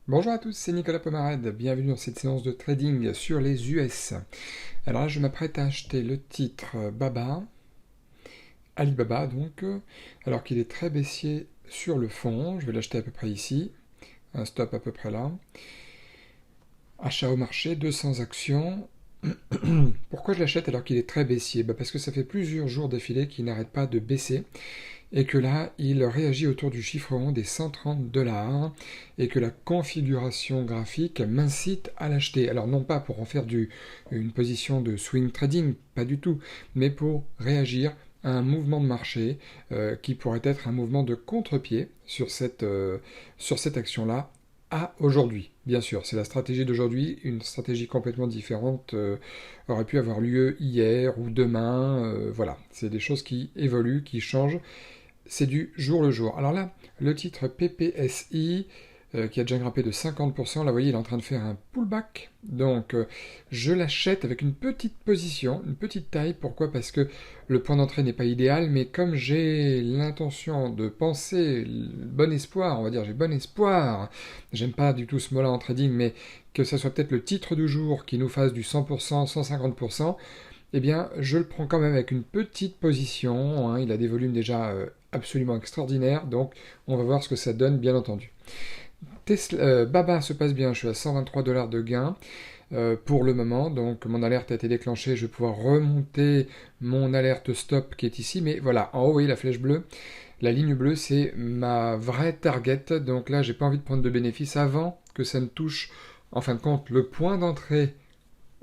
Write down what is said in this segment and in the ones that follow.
Bonjour à tous, c'est Nicolas Pomarède, bienvenue dans cette séance de trading sur les US. Alors là, je m'apprête à acheter le titre Baba, Alibaba donc, alors qu'il est très baissier sur le fond. Je vais l'acheter à peu près ici, un stop à peu près là. Achat au marché, 200 actions. Pourquoi je l'achète alors qu'il est très baissier? Parce que ça fait plusieurs jours d'affilée qu'il n'arrête pas de baisser et que là, il réagit autour du chiffre rond des 130 $ et que la configuration graphique m'incite à l'acheter. Alors non pas pour en faire une position de swing trading, pas du tout, mais pour réagir à un mouvement de marché qui pourrait être un mouvement de contre-pied sur cette action-là à aujourd'hui. Bien sûr, c'est la stratégie d'aujourd'hui, une stratégie complètement différente aurait pu avoir lieu hier ou demain, voilà, c'est des choses qui évoluent, qui changent, c'est du jour le jour. Alors là, le titre PPSI, qui a déjà grimpé de 50%, là vous voyez, il est en train de faire un pullback. Donc je l'achète avec une petite position, une petite taille. Pourquoi? Parce que le point d'entrée n'est pas idéal, mais comme j'ai l'intention de penser, bon espoir, on va dire, j'ai bon espoir, j'aime pas du tout ce mot-là en trading, mais que ça soit peut-être le titre du jour qui nous fasse du 100%, 150%, eh bien, je le prends quand même avec une petite position, hein. Il a des volumes déjà absolument extraordinaires, donc on va voir ce que ça donne, bien entendu. Baba se passe bien, je suis à 123 $ de gain pour le moment, donc mon alerte a été déclenchée, je vais pouvoir remonter mon alerte stop qui est ici, mais voilà, en haut, vous voyez la flèche bleue, la ligne bleue, c'est ma vraie target, donc là, j'ai pas envie de prendre de bénéfices avant que ça ne touche, en fin de compte, le point d'entrée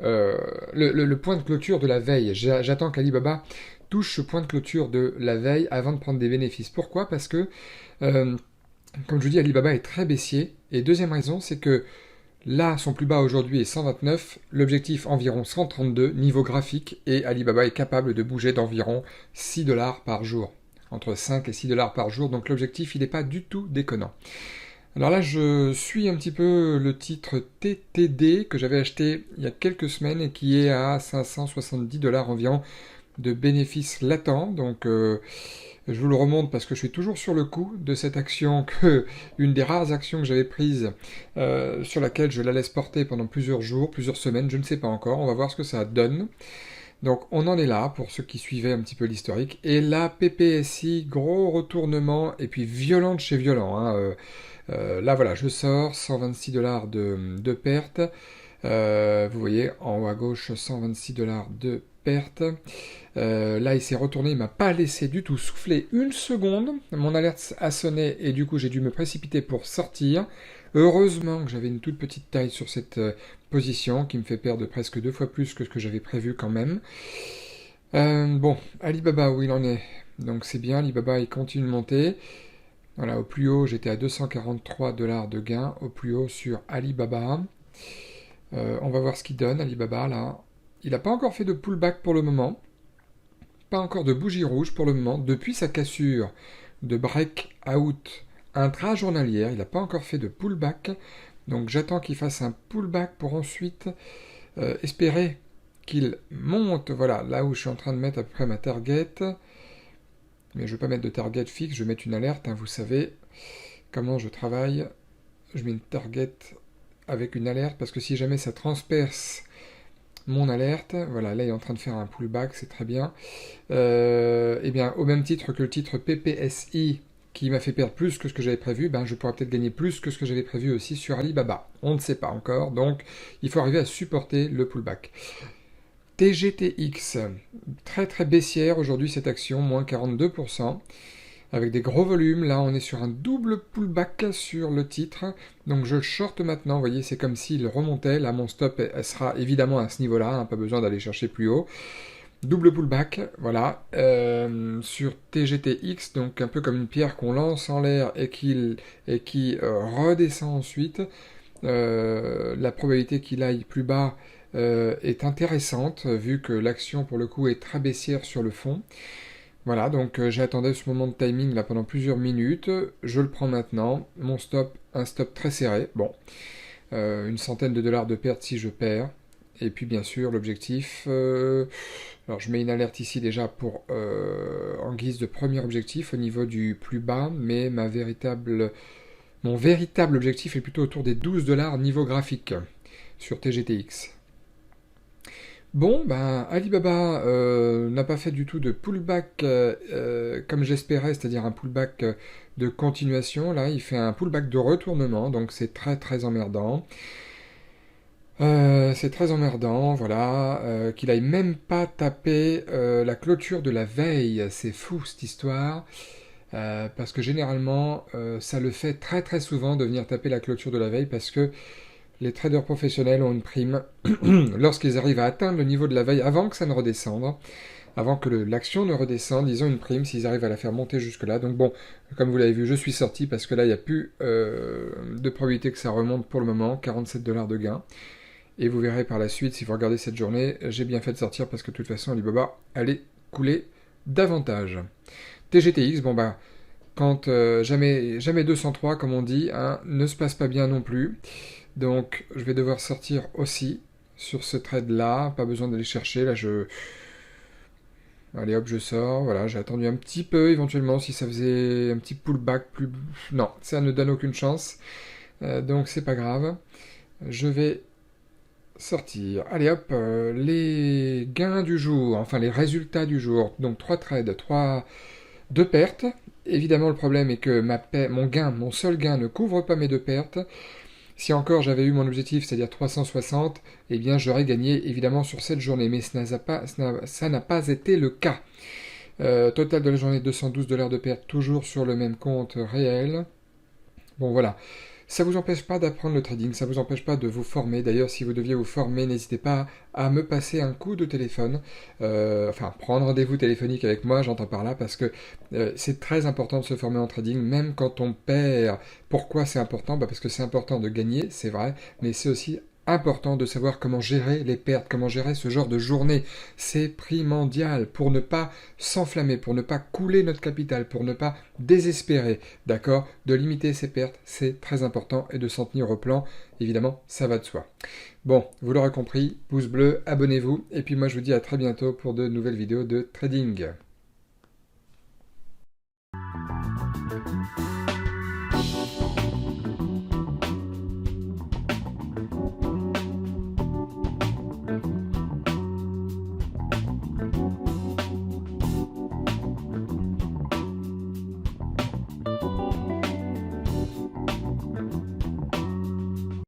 le point de clôture de la veille. J'attends qu'Alibaba touche ce point de clôture de la veille avant de prendre des bénéfices. Pourquoi? Parce que, euh, comme je vous dis, Alibaba est très baissier. Et deuxième raison, c'est que là, son plus bas aujourd'hui est 129, l'objectif environ 132, niveau graphique, et Alibaba est capable de bouger d'environ 6 $ par jour. Entre 5 et 6 $ par jour, donc l'objectif, il n'est pas du tout déconnant. Alors là, je suis un petit peu le titre TTD que j'avais acheté il y a quelques semaines et qui est à 570 $ environ de bénéfices latents. Donc je vous le remonte parce que je suis toujours sur le coup de cette action, une des rares actions que j'avais prise sur laquelle je la laisse porter pendant plusieurs jours, plusieurs semaines, je ne sais pas encore. On va voir ce que ça donne. Donc on en est là pour ceux qui suivaient un petit peu l'historique. Et là, PPSI, gros retournement et puis violent de chez violent, hein. Là voilà, je sors 126 $ de perte. Vous voyez en haut à gauche 126 $ de perte. Là il s'est retourné, il m'a pas laissé du tout souffler une seconde. Mon alerte a sonné et du coup j'ai dû me précipiter pour sortir. Heureusement que j'avais une toute petite taille sur cette position qui me fait perdre presque 2 fois plus que ce que j'avais prévu quand même. Bon, Alibaba où il en est. Donc c'est bien, Alibaba il continue de monter. Voilà, au plus haut, j'étais à 243 $ de gain, au plus haut sur Alibaba. On va voir ce qu'il donne, Alibaba, là. Il n'a pas encore fait de pullback pour le moment, pas encore de bougie rouge pour le moment. Depuis sa cassure de breakout intra-journalière, il n'a pas encore fait de pullback. Donc j'attends qu'il fasse un pullback pour ensuite espérer qu'il monte, voilà, là où je suis en train de mettre à peu près ma target. Mais je ne vais pas mettre de target fixe, je vais mettre une alerte, hein, vous savez comment je travaille. Je mets une target avec une alerte parce que si jamais ça transperce mon alerte, voilà, là il est en train de faire un pullback, c'est très bien. Et bien, au même titre que le titre PPSI qui m'a fait perdre plus que ce que j'avais prévu, ben, je pourrais peut-être gagner plus que ce que j'avais prévu aussi sur Alibaba. On ne sait pas encore, donc il faut arriver à supporter le pullback. TGTX, très très baissière aujourd'hui cette action, moins 42%. Avec des gros volumes, là on est sur un double pullback sur le titre, donc je short maintenant, vous voyez c'est comme s'il remontait, là mon stop elle sera évidemment à ce niveau-là, hein, pas besoin d'aller chercher plus haut. Double pullback, voilà, sur TGTX, donc un peu comme une pierre qu'on lance en l'air et qui redescend ensuite. La probabilité qu'il aille plus bas est intéressante, vu que l'action pour le coup est très baissière sur le fond. Voilà, donc j'attendais ce moment de timing là pendant plusieurs minutes. Je le prends maintenant. Mon stop, un stop très serré. Bon, une centaine de dollars de perte si je perds. Et puis bien sûr l'objectif. Alors je mets une alerte ici déjà pour en guise de premier objectif au niveau du plus bas, mais ma véritable Mon véritable objectif est plutôt autour des 12 $ niveau graphique sur TGTX. Bon, ben, Alibaba n'a pas fait du tout de pullback comme j'espérais, c'est-à-dire un pullback de continuation. Là, il fait un pullback de retournement, donc c'est très très emmerdant. C'est très emmerdant, voilà, qu'il aille même pas taper la clôture de la veille. C'est fou cette histoire, parce que généralement, ça le fait très très souvent de venir taper la clôture de la veille, parce que les traders professionnels ont une prime lorsqu'ils arrivent à atteindre le niveau de la veille avant que ça ne redescende, avant que l'action ne redescende, ils ont une prime s'ils arrivent à la faire monter jusque-là. Donc bon, comme vous l'avez vu, je suis sorti parce que là, il n'y a plus de probabilité que ça remonte pour le moment, 47 $ de gain. Et vous verrez par la suite, si vous regardez cette journée, j'ai bien fait de sortir parce que de toute façon, Alibaba allait couler davantage. TGTX, bon bah, quand jamais 203, comme on dit, hein, ne se passe pas bien non plus. Donc, je vais devoir sortir aussi sur ce trade-là. Pas besoin d'aller chercher. Là, allez hop, je sors. Voilà, j'ai attendu un petit peu, éventuellement, si ça faisait un petit pullback plus... Non, ça ne donne aucune chance. Donc, c'est pas grave. Je vais sortir. Allez hop, les gains du jour, enfin les résultats du jour. Donc 3 trades, 2 pertes. Évidemment, le problème est que mon seul gain ne couvre pas mes 2 pertes. Si encore j'avais eu mon objectif, c'est-à-dire 360, eh bien j'aurais gagné évidemment sur cette journée. Mais ça n'a pas été le cas. Total de la journée, 212 $ de perte, toujours sur le même compte réel. Bon voilà. Ça ne vous empêche pas d'apprendre le trading, ça ne vous empêche pas de vous former. D'ailleurs, si vous deviez vous former, n'hésitez pas à me passer un coup de téléphone. Enfin, prendre rendez-vous téléphonique avec moi, j'entends par là, parce que c'est très important de se former en trading, même quand on perd. Pourquoi c'est important? Parce que c'est important de gagner, c'est vrai, mais c'est aussi important de savoir comment gérer les pertes, comment gérer ce genre de journée. C'est primordial pour ne pas s'enflammer, pour ne pas couler notre capital, pour ne pas désespérer, d'accord? De limiter ses pertes, c'est très important, et de s'en tenir au plan, évidemment, ça va de soi. Bon, vous l'aurez compris, pouce bleu, abonnez-vous, et puis moi je vous dis à très bientôt pour de nouvelles vidéos de trading.